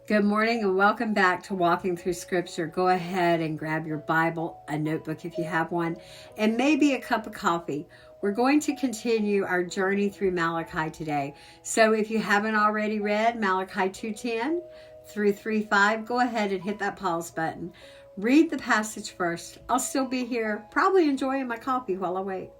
Good morning and welcome back to Walking Through Scripture. Go ahead and grab your Bible, a notebook if you have one, and maybe a cup of coffee. We're going to continue our journey through Malachi today. So if you haven't already read Malachi 2:10 through 3:5, go ahead and hit that pause button. Read the passage first. I'll still be here, probably enjoying my coffee while I wait.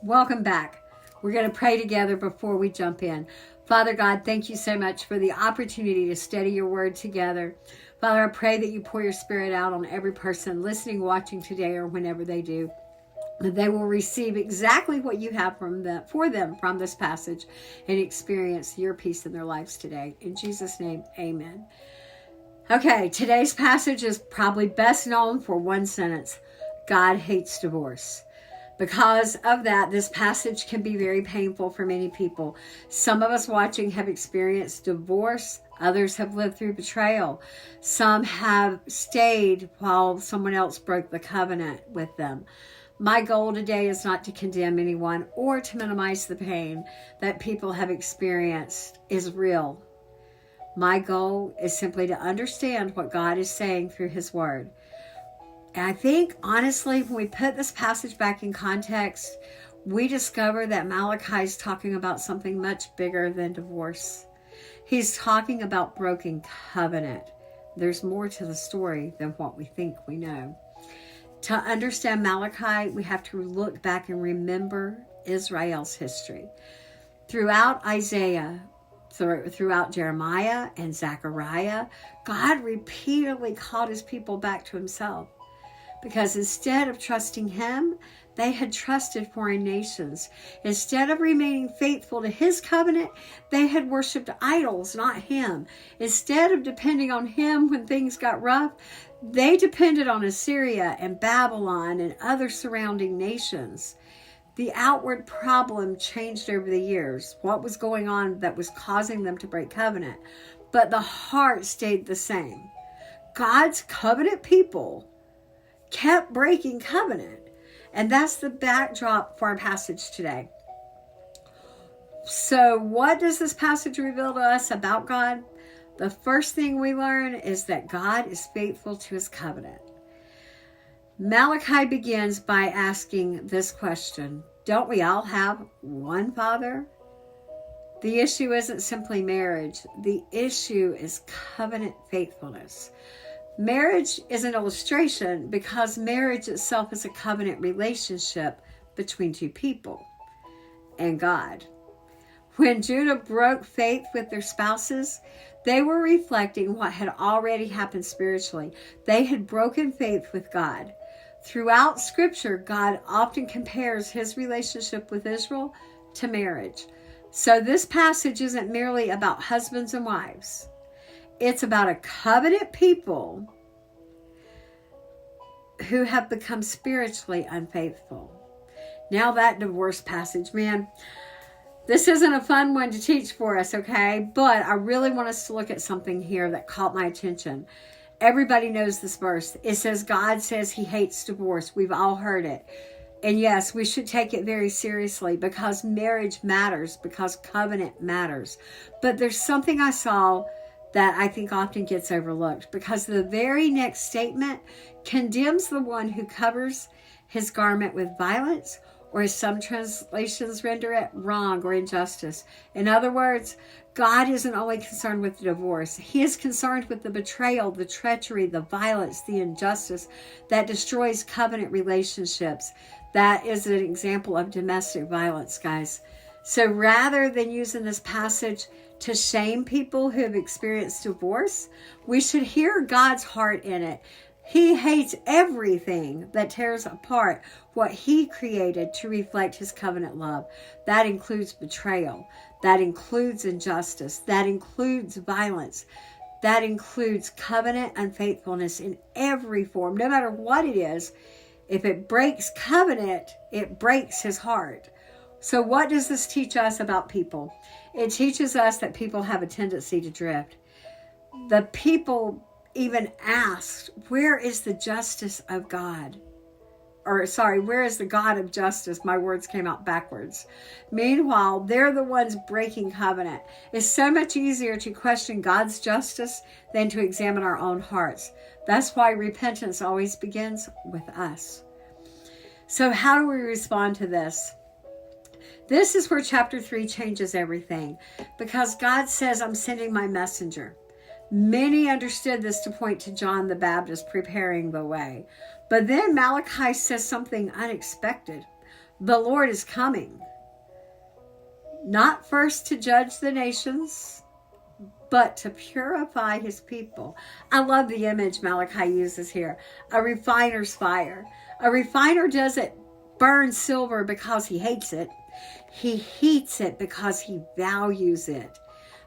Welcome back. We're going to pray together before we jump in. Father God, thank you so much for the opportunity to study your word together. Father, I pray that you pour your spirit out on every person listening, watching today, or whenever they do, that they will receive exactly what you have for them from this passage and experience your peace in their lives today. In Jesus' name, amen. Okay, today's passage is probably best known for one sentence: God hates divorce. Because of that, this passage can be very painful for many people. Some of us watching have experienced divorce. Others have lived through betrayal. Some have stayed while someone else broke the covenant with them. My goal today is not to condemn anyone or to minimize the pain that people have experienced is real. My goal is simply to understand what God is saying through His Word. And I think, honestly, when we put this passage back in context, we discover that Malachi is talking about something much bigger than divorce. He's talking about broken covenant. There's more to the story than what we think we know. To understand Malachi, we have to look back and remember Israel's history. Throughout Isaiah, throughout Jeremiah and Zechariah, God repeatedly called His people back to Himself. Because instead of trusting Him, they had trusted foreign nations. Instead of remaining faithful to His covenant, they had worshipped idols, not Him. Instead of depending on Him when things got rough, they depended on Assyria and Babylon and other surrounding nations. The outward problem changed over the years. What was going on that was causing them to break covenant? But the heart stayed the same. God's covenant people kept breaking covenant. And that's the backdrop for our passage today. So what does this passage reveal to us about God? The first thing we learn is that God is faithful to His covenant. Malachi begins by asking this question: don't we all have one Father? The issue isn't simply marriage. The issue is covenant faithfulness. Marriage is an illustration because marriage itself is a covenant relationship between two people and God. When Judah broke faith with their spouses, they were reflecting what had already happened spiritually. They had broken faith with God. Throughout Scripture, God often compares His relationship with Israel to marriage. So this passage isn't merely about husbands and wives. It's about a covenant people who have become spiritually unfaithful. Now that divorce passage, man, this isn't a fun one to teach for us, okay? But I really want us to look at something here that caught my attention. Everybody knows this verse. It says, God says He hates divorce. We've all heard it. And yes, we should take it very seriously because marriage matters, because covenant matters. But there's something I saw that I think often gets overlooked, because the very next statement condemns the one who covers his garment with violence, or as some translations render it, wrong or injustice. In other words, God isn't only concerned with the divorce. He is concerned with the betrayal, the treachery, the violence, the injustice that destroys covenant relationships. That is an example of domestic violence, guys. So rather than using this passage to shame people who have experienced divorce, we should hear God's heart in it. He hates everything that tears apart what He created to reflect His covenant love. That includes betrayal. That includes injustice. That includes violence. That includes covenant unfaithfulness in every form, no matter what it is. If it breaks covenant, it breaks His heart. So what does this teach us about people? It teaches us that people have a tendency to drift. The people even asked, where is the justice of God? where is the God of justice? My words came out backwards. Meanwhile, they're the ones breaking covenant. It's so much easier to question God's justice than to examine our own hearts. That's why repentance always begins with us. So how do we respond to this? This is where chapter 3 changes everything, because God says, I'm sending my messenger. Many understood this to point to John the Baptist preparing the way. But then Malachi says something unexpected. The Lord is coming. Not first to judge the nations, but to purify his people. I love the image Malachi uses here. A refiner's fire. A refiner doesn't burn silver because he hates it. He heats it because he values it.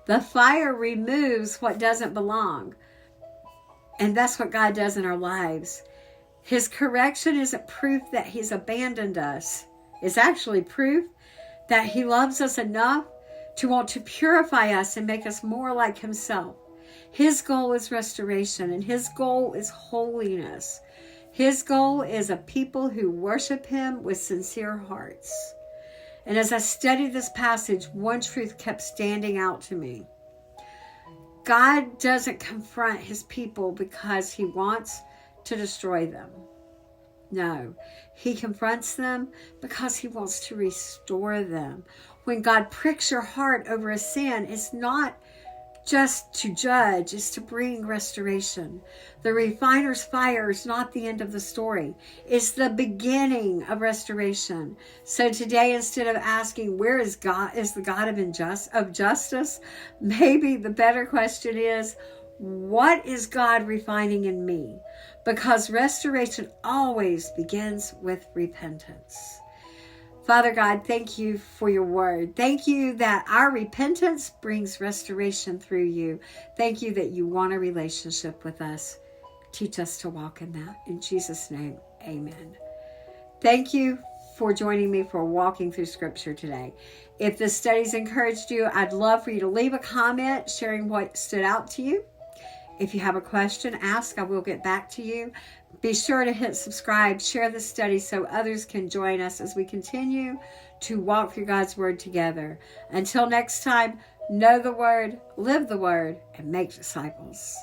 The fire removes what doesn't belong. And that's what God does in our lives. His correction isn't proof that he's abandoned us. It's actually proof that he loves us enough to want to purify us and make us more like himself. His goal is restoration, and his goal is holiness. His goal is a people who worship him with sincere hearts. And as I studied this passage, one truth kept standing out to me. God doesn't confront his people because he wants to destroy them. No, he confronts them because he wants to restore them. When God pricks your heart over a sin, it's not just to judge, it's to bring restoration. The refiner's fire is not the end of the story. It's the beginning of restoration. So today, instead of asking, where is God, is the God of justice? Maybe the better question is, what is God refining in me? Because restoration always begins with repentance. Father God, thank you for your word. Thank you that our repentance brings restoration through you. Thank you that you want a relationship with us. Teach us to walk in that. In Jesus' name, amen. Thank you for joining me for walking through scripture today. If this study's encouraged you, I'd love for you to leave a comment sharing what stood out to you. If you have a question, ask. I will get back to you. Be sure to hit subscribe, share this study so others can join us as we continue to walk through God's word together. Until next time, know the word, live the word, and make disciples.